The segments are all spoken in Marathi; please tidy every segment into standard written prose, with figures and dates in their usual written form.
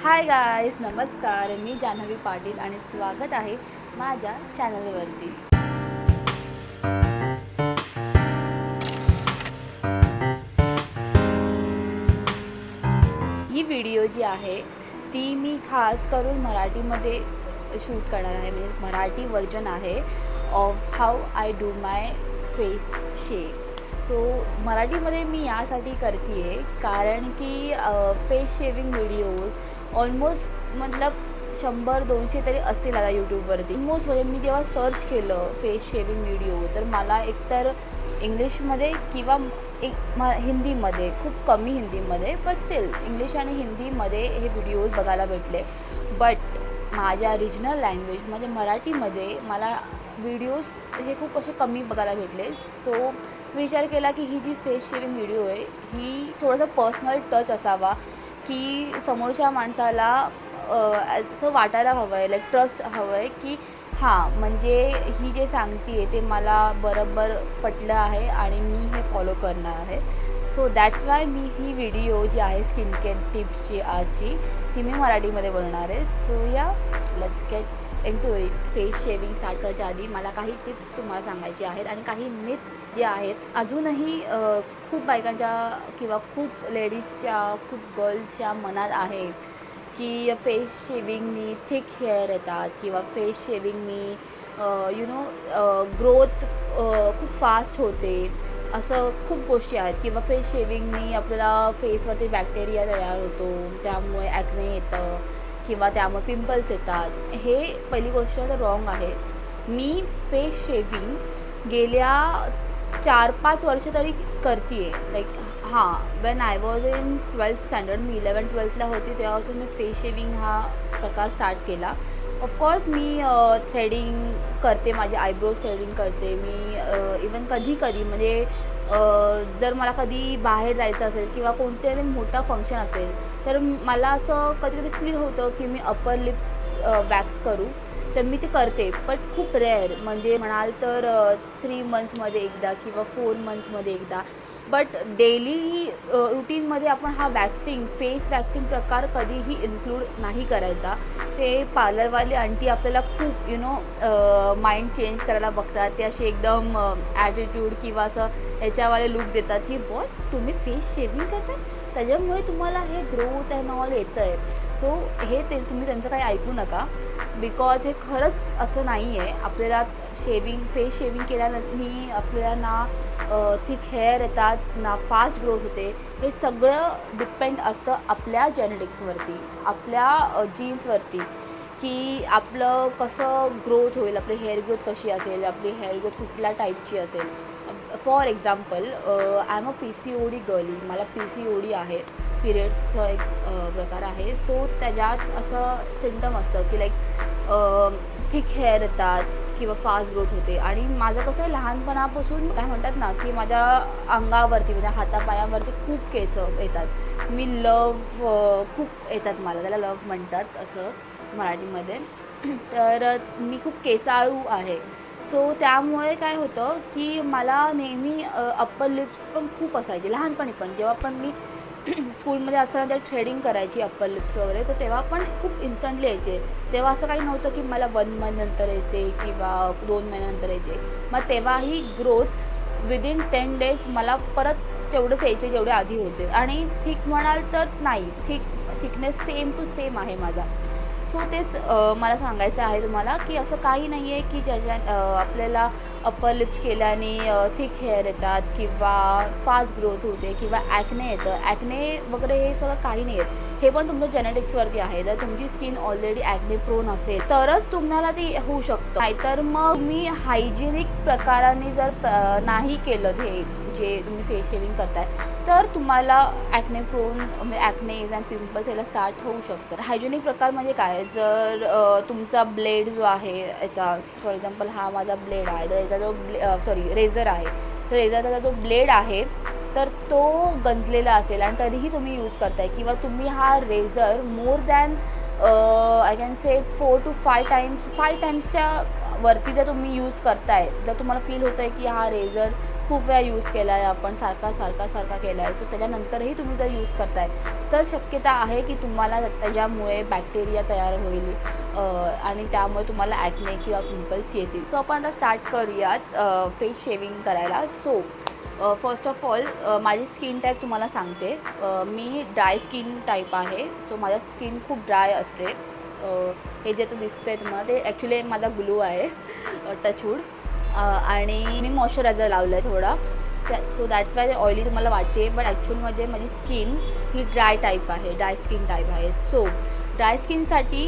हाय गाईज, नमस्कार. मी जान्हवी पाटील आणि स्वागत आहे माझ्या चॅनलवरती. ही व्हिडिओ जी आहे ती मी खास करून मराठीमध्ये शूट करणार आहे. म्हणजे मराठी व्हर्जन आहे of how I do my face shave. So मराठीमध्ये मी यासाठी करते आहे कारण की फेस शेविंग व्हिडिओज ऑलमोस्ट मतलब 100-200 तरी असतील आता यूट्यूबवरती. ऑलमोस्ट म्हणजे मी जेव्हा सर्च केलं फेस शेविंग व्हिडिओ तर मला एकतर इंग्लिशमध्ये किंवा हिंदीमध्ये, खूप कमी हिंदीमध्ये, बट स्टील इंग्लिश आणि हिंदीमध्ये हे व्हिडिओज बघायला भेटले. बट माझ्या रिजनल लँग्वेज म्हणजे मराठीमध्ये मला व्हिडिओज हे खूप असे कमी बघायला भेटले. सो मी विचार केला की ही जी फेस शेविंग व्हिडिओ आहे ही थोडंसं पर्सनल टच असावा, की समोरच्या माणसाला असं वाटायला हवं आहे, लाईक ट्रस्ट हवं आहे की हां, म्हणजे ही जे सांगते आहे ते मला बरोबर पटलं आहे आणि मी हे फॉलो करणार आहे. सो दॅट्स वाय मी ही व्हिडिओ जी आहे स्किन केअर टिप्सची आजची ती मी मराठीमध्ये बनवणार आहे. So yeah let's get into it. Face shaving start करायच्या आधी मला काही टिप्स तुम्हाला सांगायचे आहेत आणि काही मिथ्स जे आहेत अजूनही खूप बायकांच्या किंवा खूप लेडीजच्या, खूप गर्ल्सच्या मनात आहे की फेस शेविंगनी थिक हेअर येतात किंवा फेस शेविंगनी ग्रोथ खूप फास्ट होते, असं खूप गोष्टी आहेत. किंवा फेस शेविंगनी आपल्याला फेसवरती बॅक्टेरिया तयार होतो, त्यामुळे ॲक्ने येतं किंवा त्यामुळे पिंपल्स येतात. हे पहिली गोष्ट तर रॉंग आहे. मी फेस शेविंग गेल्या 4-5 वर्ष तरी करते आहे. Like when I was in 12th standard, मी 11th-12thला होती तेव्हापासून मी फेस शेविंग हा प्रकार स्टार्ट केला. ऑफकोर्स मी थ्रेडिंग करते, माझे आयब्रोज थ्रेडिंग करते मी. इवन कधी म्हणजे जर मला कधी बाहेर जायचं असेल किंवा कोणतरी मोठा फंक्शन असेल तर मला असं कधी फील होतं की मी अपर लिप्स वॅक्स करू, तर मी ते करते. बट खूप रेअर, म्हणजे म्हणाल तर 3 मंथ्समध्ये एकदा किंवा 4 मंथ्समध्ये एकदा. बट डेली रुटीनमध्ये आपण हा फेस वॅक्सिंग प्रकार कधीही इन्क्लूड नाही करायचा. ते पार्लरवाले आंटी आपल्याला खूप माइंड चेंज करायला बघतात. ते असे एकदम ॲटिट्यूड किंवा असं याच्यावाले लूक देतात की वॉट, तुम्ही फेस शेविंग करता, त्याच्यामुळे तुम्हाला हे ग्रोथ अँड ऑल येतं आहे. सो तुम्ही त्यांचं काही ऐकू नका, बिकॉज हे खरंच असं नाही आहे. आपल्याला फेस शेविंग केल्याने आपल्याला ना थिक हेअर येतात, ना फास्ट ग्रोथ होते. हे सगळं डिपेंड असतं आपल्या जेनेटिक्सवरती, आपल्या जीन्सवरती, की आपलं कसं ग्रोथ होईल, आपली हेअर ग्रोथ कशी असेल, आपली हेअर ग्रोथ कुठल्या टाईपची असेल. For example, I am a PCOD girly, मला PCOD आहे, पिरियड्सचा एक प्रकार आहे. सो त्याच्यात असं सिम्टम असतं की लाईक थिक हेअर येतात किंवा फास्ट ग्रोथ होते. आणि माझं कसं आहे, लहानपणापासून काय म्हणतात ना की माझ्या अंगावरती, म्हणजे हातापायावरती खूप केस येतात. मी खूप येतात मला, त्याला लव म्हणतात असं मराठीमध्ये. तर मी खूप केसाळू आहे. सो त्यामुळे काय होतं की मला नेहमी अप्पर लिप्स पण खूप असायचे लहानपणी. पण जेव्हा पण मी स्कूलमध्ये असताना ते थ्रेडिंग करायची अप्पर लिप्स वगैरे, तर तेव्हा पण खूप इन्स्टंटली यायचे. तेव्हा असं काही नव्हतं की मला 1 मंथ नंतर यायचे किंवा 2 महिन्यानंतर यायचे. मग तेव्हाही ग्रोथ विदिन 10 डेज मला परत तेवढंच यायचे जेवढे आधी होते. आणि थिक म्हणाल तर नाही, थिकनेस सेम टू सेम आहे माझा. सो तेच मला सांगायचं आहे तुम्हाला की असं काही नाही आहे की आपल्याला अप्पर लिप्स केल्याने थिक हेअर येतात किंवा फास्ट ग्रोथ होते किंवा ॲक्ने येतं. ॲक्ने वगैरे हे सगळं काही नाही आहेत. हे पण तुमच्या जेनेटिक्सवरती आहे. जर तुमची स्किन ऑलरेडी ॲक्ने प्रोन असेल तरच तुम्हाला ते होऊ शकतं. नाहीतर मग मी हायजेनिक प्रकाराने जर नाही केलं हे जे तुम्ही फेस शेविंग करताय तर तुम्हाला ॲक्ने प्रोन, म्हणजे ॲक्नेज अँड पिंपल्स याला स्टार्ट होऊ शकतं. हायजेनिक प्रकार म्हणजे काय, जर तुमचा ब्लेड जो आहे याचा, फॉर एक्झाम्पल हा माझा ब्लेड आहे, तर याचा जो रेझर आहे, तर रेझरचा जो ब्लेड आहे तर तो गंजलेला असेल आणि तरीही तुम्ही यूज करताय, किंवा तुम्ही हा razor more than I can say 4 to 5 टाईम्सच्या वरती जर तुम्ही यूज करताय, जर तुम्हाला फील होतं आहे की हा रेझर खूप वेळा यूज केला आहे आपण, सारखा केला आहे. सो त्याच्यानंतरही तुम्ही जर यूज करताय तर शक्यता आहे की तुम्हाला त्याच्यामुळे बॅक्टेरिया तयार होईल आणि त्यामुळे तुम्हाला ॲक्ने किंवा पिंपल्स येतील. सो आपण आता स्टार्ट करूयात फेस शेविंग करायला. सो फर्स्ट ऑफ ऑल माझी स्किन टाईप तुम्हाला सांगते. मी ड्राय स्किन टाईप आहे. सो माझा स्किन खूप ड्राय असते. हे जे आता दिसतं आहे तुम्हाला ते ॲक्च्युली माझा ग्लो आहे टचवूड. आणि मी मॉइश्चरायझर लावलं आहे थोडा. सो दॅट्स वाय ऑइली तुम्हाला वाटते, बट ॲक्च्युअलमध्ये माझी स्किन ही ड्राय टाईप आहे, ड्राय स्किन टाईप आहे. सो ड्राय स्किनसाठी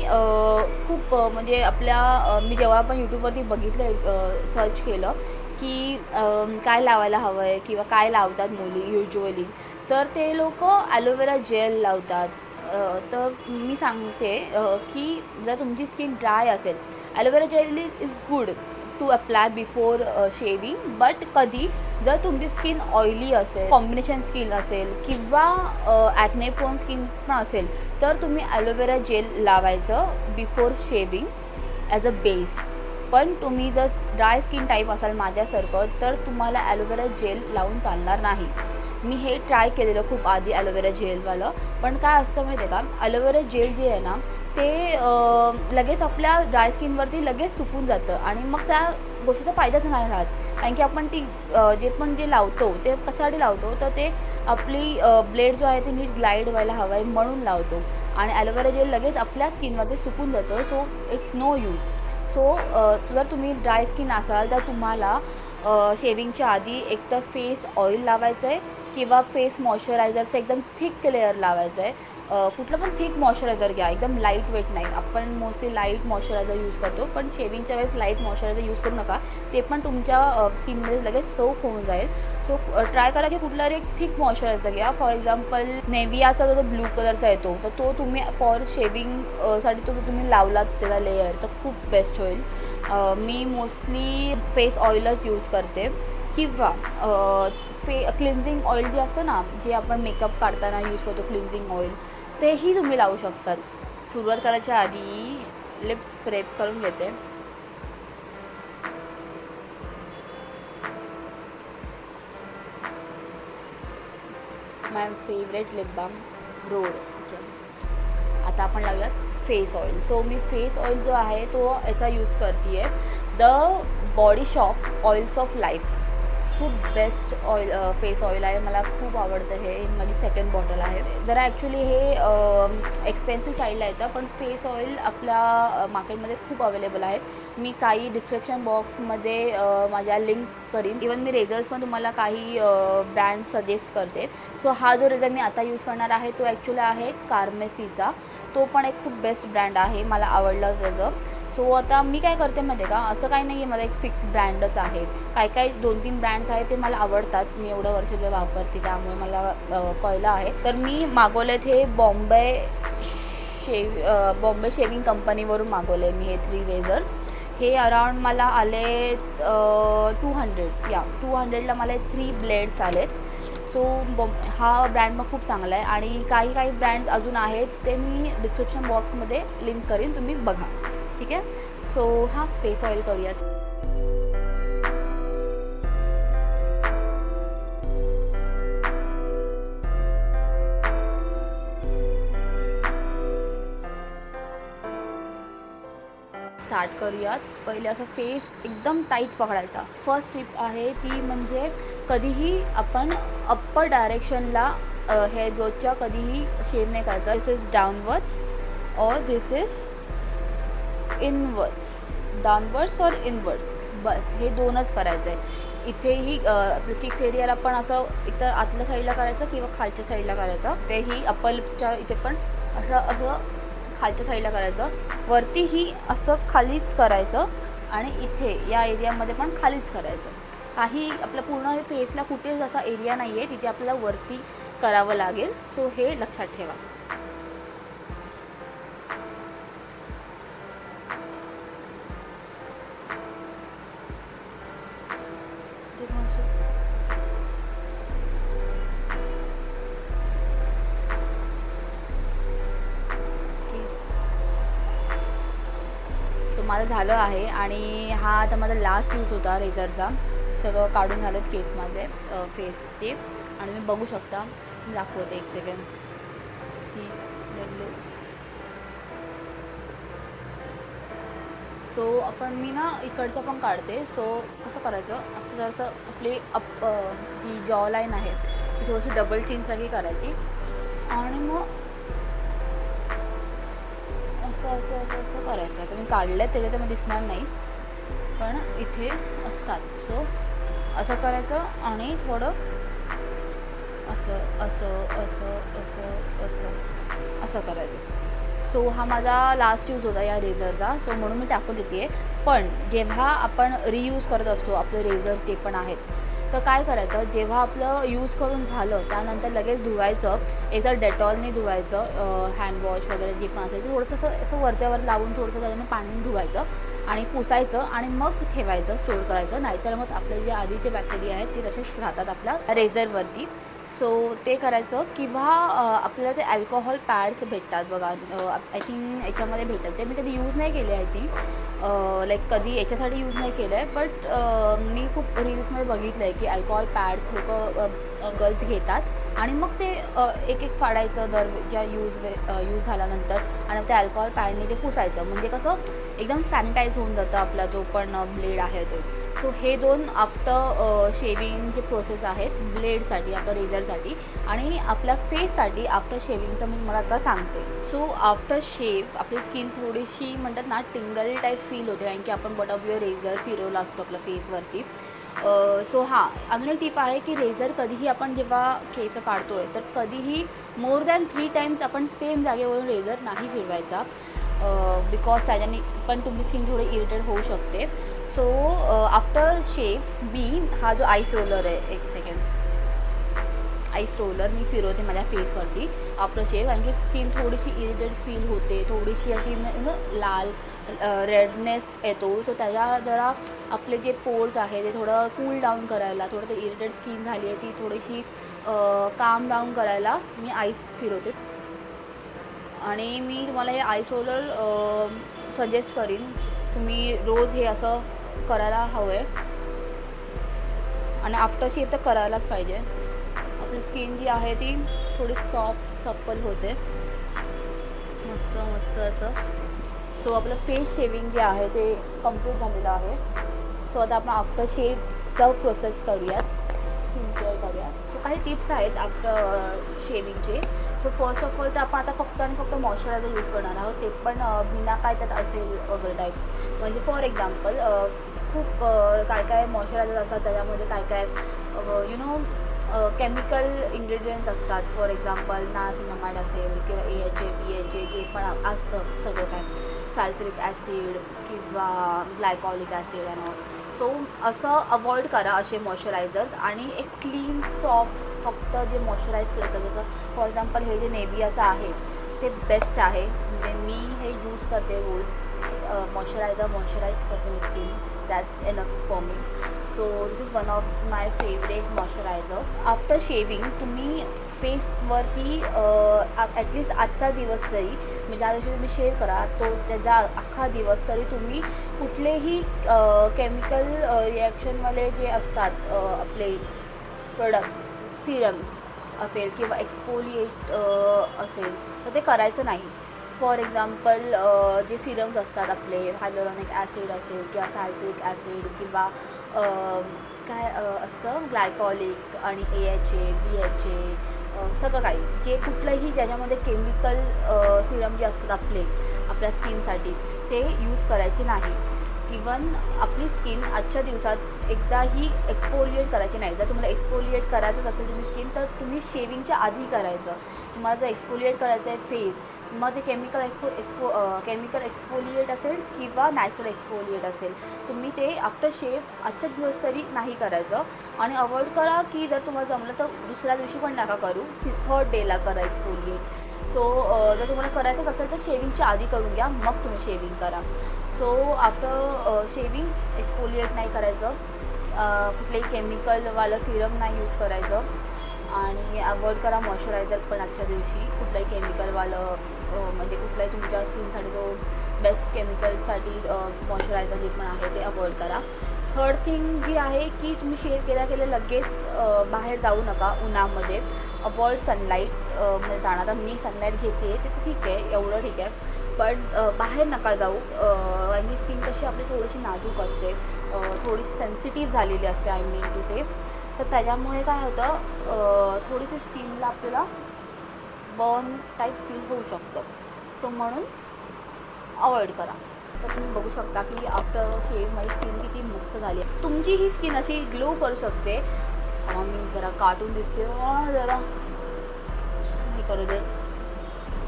खूप म्हणजे मी जेव्हा आपण यूट्यूबवरती बघितलं, सर्च केलं की काय लावायला हवं आहे किंवा काय लावतात मुली युज्युअली, तर ते लोक ॲलोवेरा जेल लावतात. तर मी सांगते की जर तुमची स्किन ड्राय असेल, aloe vera gel is good to apply before shaving. But कधी जर तुमची स्किन ऑइली असेल, कॉम्बिनेशन स्किन असेल किंवा ॲक्ने प्रोन स्किन पण असेल, तर तुम्ही ॲलोवेरा जेल लावायचं before shaving as a base. पण तुम्ही जर ड्राय स्किन टाईप असाल माझ्यासारखं, तर तुम्हाला ॲलोवेरा जेल लावून चालणार नाही. मी हे ट्राय केलेलं खूप आधी ॲलोवेरा जेलवालं. पण काय असतं माहिती आहे का, ॲलोवेरा जेल जे आहे ना ते लगेच आपल्या ड्राय स्किनवरती लगेच सुकून जातं आणि मग त्या गोष्टीचा फायदाच नाही राहत. कारण की आपण जे लावतो ते कशासाठी लावतो, तर ते आपली ब्लेड जो आहे ते नीट ग्लाईड व्हायला हवं आहे म्हणून लावतो. आणि ॲलोवेरा जेल लगेच आपल्या स्किनवरती सुकून जातं. So it's no use. So जर तुम्ही ड्राय स्किन असाल तर तुम्हाला शेविंगच्या आधी एकतर फेस ऑइल लावायचं आहे किंवा फेस मॉइश्चरायझरचं एकदम थिक लेअर लावायचं आहे. कुठलं पण थिक मॉइश्चरायझर घ्या, एकदम लाईट वेट नाही. आपण मोस्टली लाईट मॉइश्चरायझर यूज करतो, पण शेविंगच्या वेळेस लाईट मॉइश्चरायझर यूज करू नका. ते पण तुमच्या स्किनमध्ये लगेच सोक होऊन जाईल. सो ट्राय करा की कुठला एक थिक मॉइश्चरायझर घ्या. फॉर एक्झाम्पल नेव्हियाचा जो ब्लू कलरचा येतो, तर तो तुम्ही फॉर शेविंगसाठी तो तुम्ही लावलात त्याचा लेअर, तर खूप बेस्ट होईल. मी मोस्टली फेस ऑइलच यूज करते किंवा क्लिन्झिंग ऑइल जे असतं ना, जे आपण मेकअप काढताना यूज करतो क्लिन्झिंग ऑइल, तेही तुम्ही लावू शकतात. सुरुवात करायच्या आधी लिप्स स्प्रेप करून घेते. माय फेवरेट लिप बाम रोडचं. आता आपण लावूयात फेस ऑइल. सो मी फेस ऑइल जो आहे तो याचा यूज करते आहे, the body shop oils of life. खूप बेस्ट ऑइल फेस ऑइल आहे, मला खूप आवडतं. हे माझी सेकंड बॉटल आहे. जरा ॲक्च्युली हे एक्सपेन्सिव्ह साईडला येतं, पण फेस ऑइल आपल्या मार्केटमध्ये खूप अवेलेबल आहेत. मी काही डिस्क्रिप्शन बॉक्समध्ये माझ्या लिंक करीन. इवन मी रेझर्स पण तुम्हाला काही ब्रँड सजेस्ट करते. सो हा जो रेझर मी आता यूज करणार आहे तो ॲक्च्युली आहे कार्मेसीचा. तो पण एक खूप बेस्ट ब्रँड आहे, मला आवडलं त्याचं. सो आता मी काय करते माहिती आहे का, असं काही नाही आहे मला एक फिक्स ब्रँडच आहे. काही 2-3 ब्रँड्स आहेत ते मला आवडतात. मी एवढं वर्ष जे वापरते त्यामुळे मला कळलं आहे. तर मी मागवलेत हे बॉम्बे शेविंग कंपनीवरून मागवले मी हे 3 रेझर्स. हे अराउंड मला आले 200ला मला 3 ब्लेड्स आलेत. सो हा ब्रँड मग खूप चांगला आहे. आणि काही ब्रँड्स अजून आहेत ते मी डिस्क्रिप्शन बॉक्समध्ये लिंक करीन, तुम्ही बघा. ठीक आहे. सो हा फेस ऑइल करूयात. स्टार्ट करूयात. पहिले असं फेस एकदम टाईट पकडायचा. फर्स्ट टिप आहे ती म्हणजे कधीही आपण अप्पर डायरेक्शनला हेअर ग्रोथच्या कधीही शेव नाही करायचा. दिस इज डाऊनवर्ड्स और दिस इज इनवर्ड्स. डाऊनवर्ड्स और इनवर्ड्स, बस हे 2च करायचं आहे. इथेही आपल्या चिक्स एरियाला पण असं एकतर आतल्या साईडला करायचं किंवा खालच्या साईडला करायचं. तेही अप्पर लिप्सच्या इथे पण असं खालच्या साईडला करायचं. वरतीही असं खालीच करायचं आणि इथे या एरियामध्ये पण खालीच करायचं. काही आपल्या पूर्ण फेसला कुठेच असा एरिया नाही आहे तिथे आपल्याला वरती करावं लागेल. सो हे लक्षात ठेवा. सो माझं झालं आहे आणि हा आता माझा लास्ट यूज होता रेझरचा. सगळं काढून झालेत केस माझे फेसचे. आणि मी बघू शकता, दाखवते एक सेकंड. C W. सो आपण मी ना इकडचं पण काढते. सो कसं करायचं, असं जसं आपली जी जॉ लाईन आहे ती थोडीशी डबल चिनसारखी करायची. आणि मग असं असं असं असं करायचं. आता मी काढलं आहे त्याच्यात मग दिसणार नाही, पण इथे असतात. सो असं करायचं आणि थोडं असं असं असं असं असं असं करायचं. सो हा माझा लास्ट यूज होता या रेझरचा, सो म्हणून मी टाकून देते. पण जेव्हा आपण रियूज करत असतो आपले रेझर्स जे पण आहेत, तर काय करायचं, जेव्हा आपलं यूज करून झालं त्यानंतर लगेच धुवायचं. एकदा डेटॉलने धुवायचं, हँडवॉश वगैरे जे पण असेल ते थोडंसं असं असं वरच्यावर लावून थोडंसं त्याच्याने पाण्याने धुवायचं आणि पुसायचं आणि मग ठेवायचं, स्टोअर करायचं. नाहीतर मग आपले जे आधीचे बॅक्टेरिया आहेत ते तसेच राहतात आपल्या रेझरवरती. सो ते करायचं. किंवा आपल्याला ते अल्कोहोल पॅड्स भेटतात बघा, आय थिंक याच्यामध्ये भेटतात. ते मी कधी यूज नाही केले, आय थिंक लाईक कधी याच्यासाठी यूज नाही केलं आहे. बट मी खूप रील्समध्ये बघितलं आहे की अल्कोहोल पॅड्स गर्ल्स घेतात आणि मग ते एक एक फाडायचं ज्या यूज झाल्यानंतर आणि त्या अल्कोहोल पॅडने ते पुसायचं. म्हणजे कसं एकदम सॅनिटाईज होऊन जातं आपला जो पण ब्लेड आहे तो. सो हे 2 आफ्टर शेविंग जे प्रोसेस आहेत ब्लेडसाठी, आपल्या रेझरसाठी आणि आपल्या फेससाठी आफ्टर शेविंगचं मी तुम्हाला आता सांगते. सो आफ्टर शेव आपली स्किन थोडीशी म्हणतात ना टिंगल टाईप फील होते, कारण की आपण बट रेझर फिरवला असतो आपल्या फेसवरती. सो हां, अजून एक टीप आहे की रेझर कधीही आपण जेव्हा केस काढतो आहे तर कधीही मोर दॅन 3 टाईम्स आपण सेम जागेवरून रेझर नाही फिरवायचा, बिकॉज त्याच्याने पण तुमची स्किन थोडी इरिटेट होऊ शकते. सो आफ्टर शेव मी हा जो आईस रोलर आहे, एक सेकंड, आईस रोलर मी फिरवते माझ्या फेसवरती आफ्टर शेव, कारण की स्किन थोडीशी इरिटेट फील होते, थोडीशी अशी लाल रेडनेस येतो. सो त्याच्या जरा आपले जे पोर्स आहे ते थोडं कूल डाऊन करायला, थोडं ते इरिटेट स्किन झाली आहे ती थोडीशी काम डाऊन करायला मी आईस फिरवते. आणि मी तुम्हाला हे आईस रोलर सजेस्ट करीन, तुम्ही रोज हे असं करायला हवं आहे आणि आफ्टर शेव तर करायलाच पाहिजे. आपली स्किन जी आहे ती थोडी सॉफ्ट सप्पल होते, मस्त मस्त असं. सो आपलं फेस शेविंग जे आहे ते कंप्लीट झालेलं आहे. सो आता आपण आफ्टर शेवचा प्रोसेस करूयात, स्किन केअर करूयात. सो काही टिप्स आहेत आफ्टर शेविंगचे. सो फर्स्ट ऑफ ऑल तर आपण आता फक्त आणि फक्त मॉइश्चरायझर यूज करणार आहोत, ते पण बिना काय त्यात असेल वगैरे टाईप. म्हणजे फॉर एक्झाम्पल खूप काय काय मॉइश्चरायझर असतात त्याच्यामध्ये काय काय केमिकल इन्ग्रेडियंट्स असतात. फॉर एक्झाम्पल नासिनामाइड असेल किंवा AHA BHA जे पण असतं सगळं काय, सॅलिसिलिक ॲसिड किंवा ग्लायकॉलिक ॲसिड अँड ऑल. सो असं अवॉइड करा असे मॉइश्चरायझर्स आणि एक क्लीन सॉफ्ट फक्त जे मॉइश्चराईज करतं, जसं फॉर एक्झाम्पल हे जे नेव्हियाचं आहे ते बेस्ट आहे. म्हणजे मी हे यूज करते रोज, मॉइश्चराईज करते मी skin, that's enough for me. So this is one of my favourite moisturiser. After shaving तुम्ही फेसवरती ॲटलिस्ट आजचा दिवस तरी, म्हणजे ज्या दिवशी तुम्ही शेव करा तो त्याचा अख्खा दिवस तरी तुम्ही कुठलेही केमिकल रिॲक्शनवाले जे असतात आपले प्रोडक्ट्स, सिरम्स असेल किंवा एक्सफोलिएट असेल तर ते करायचं नाही. फॉर एक्झाम्पल जे सिरम्स असतात आपले हायलोरॉनिक ॲसिड असेल किंवा सॅलिसिलिक ॲसिड किंवा काय असतं ग्लायकॉलिक आणि AHA BHA सगळं काही जे कुठलंही ज्याच्यामध्ये केमिकल सिरम जे असतात आपल्या स्किनसाठी ते यूज करायचे नाही. इवन आपली स्किन आजच्या दिवसात एकदाही एक्सफोलिएट करायची नाही. जर तुम्हाला एक्सफोलिएट करायचंच असेल तुम्ही स्किन तर तुम्ही शेविंगच्या आधी करायचं. तुम्हाला जर एक्सफोलिएट करायचं आहे फेस, मग ते केमिकल एक्सफोलिएट असेल किंवा नॅचरल एक्सफोलिएट असेल, तुम्ही ते आफ्टर शेव आजच्या दिवस तरी नाही करायचं. आणि अवॉइड करा की जर तुम्हाला जमलं तर दुसऱ्या दिवशी पण नका करू, 3rd डेला करा एक्सफोलिएट. सो जर तुम्हाला करायचंच असेल तर शेविंगच्या आधी करून घ्या, मग तुम्ही शेविंग करा. सो आफ्टर शेविंग एक्सफोलिएट नाही करायचं, कुठलेही केमिकलवालं सिरम नाही यूज करायचं आणि अवॉइड करा मॉइश्चरायझर पण आजच्या दिवशी कुठलंही केमिकलवालं, म्हणजे कुठलाही तुमच्या स्किनसाठी जो बेस्ट केमिकलसाठी मॉइश्चरायझर जे पण आहे ते अवॉइड करा. थर्ड थिंग जी आहे की तुम्ही शेव केल्या लगेच बाहेर जाऊ नका उन्हामध्ये. Avoid sunlight. म्हणजे जाणं आता मी सनलाईट घेते ते ठीक आहे, एवढं ठीक आहे, पण बाहेर नका जाऊ. कारण की स्किन कशी आपली थोडीशी नाजूक असते, थोडीशी सेन्सिटिव्ह झालेली असते, आय मीन टू से. तर त्याच्यामुळे काय होतं, थोडीशी स्किनला आपल्याला बर्न टाईप फील होऊ शकतं. सो म्हणून अवॉइड करा. आता तुम्ही बघू शकता की आफ्टर शेव माझी स्किन किती मस्त झाली आहे. तुमची ही स्किन अशी ग्लो करू शकते. मी जरा काटून दिसते, जरा हे करू दे.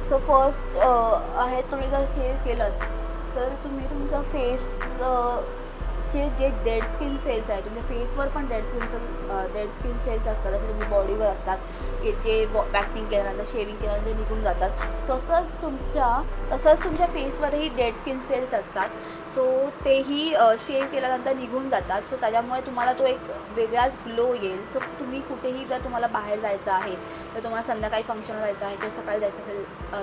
सो फर्स्ट आहे, तुम्ही जर शेव केलं तर तुम्ही तुमचा फेस जे डेड स्किन सेल्स आहे, तुमच्या फेसवर पण डेड स्किन सेल्स असतात, जसे तुमच्या बॉडीवर असतात की जे वॅक्सिंग केल्यानंतर शेविंग केल्यानंतर निघून जातात, तसंच तुमच्या फेसवरही डेड स्किन सेल्स असतात. सो तेही शेव केल्यानंतर निघून जातात. सो त्याच्यामुळे तुम्हाला तो एक वेगळाच ग्लो येईल. सो तुम्ही कुठेही जर तुम्हाला बाहेर जायचं आहे, तर तुम्हाला संध्याकाळी फंक्शनला जायचं आहे किंवा सकाळी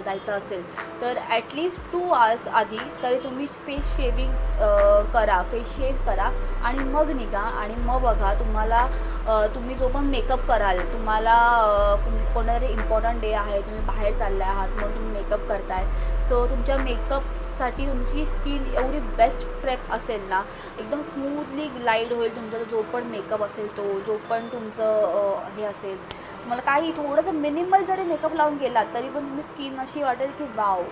जायचं असेल तर ॲटलिस्ट 2 आवर्स आधी तरी तुम्ही फेस शेव करा आणि मग निघा. आणि मग बघा तुम्हाला, तुम्ही जो पण मेकअप कराल, तुम्हाला कोणतरी इम्पॉर्टंट डे आहे, तुम्ही बाहेर चालले आहात म्हणून तुम्ही मेकअप करताय, सो तुमच्या मेकअपसाठी तुमची स्किन एवढी बेस्ट प्रेप असेल ना, एकदम स्मूथली ग्लाईड होईल तुमचा जो पण मेकअप असेल, तो जो पण तुमचं हे असेल. तुम्हाला काही थोडंसं मिनिमल जरी मेकअप लावून गेलात तरी पण तुम्ही स्किन अशी वाटेल की वाव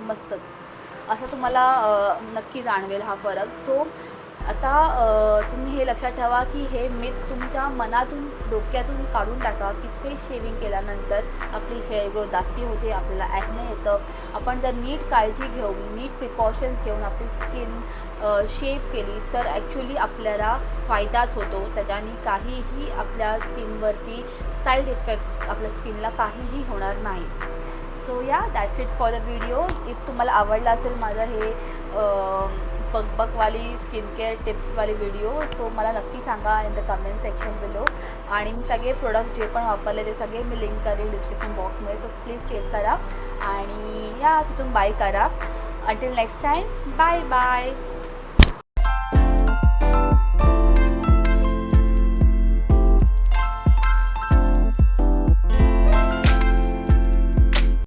मस्तच, असं तुम्हाला नक्की जाणवेल हा फरक. सो आता तुम्ही हे लक्षात ठेवा की हे मिथ तुमच्या मनातून, डोक्यातून काढून टाका की फेस शेविंग केल्यानंतर आपली हेअर ग्रोथ जास्ती होते, आपल्याला ॲक्ने येतं. आपण जर नीट काळजी घेऊन, नीट प्रिकॉशन्स घेऊन आपली स्किन शेव केली तर ॲक्च्युली आपल्याला फायदाच होतो. त्याच्याने काहीही आपल्या स्किनवरती साईड इफेक्ट आपल्या स्किनला काहीही होणार नाही. So yeah, that's it for the video. If तुम्हाला आवडला असेल माझं हे बकबकवाली स्किन केअर टिप्सवाली व्हिडिओ, सो मला नक्की सांगा in the comment section below. आणि मी सगळे प्रोडक्ट्स जे पण वापरले ते सगळे मी लिंक करेल डिस्क्रिप्शन बॉक्समध्ये, सो प्लीज चेक करा आणि या तिथून बाय करा. Until next time, bye bye.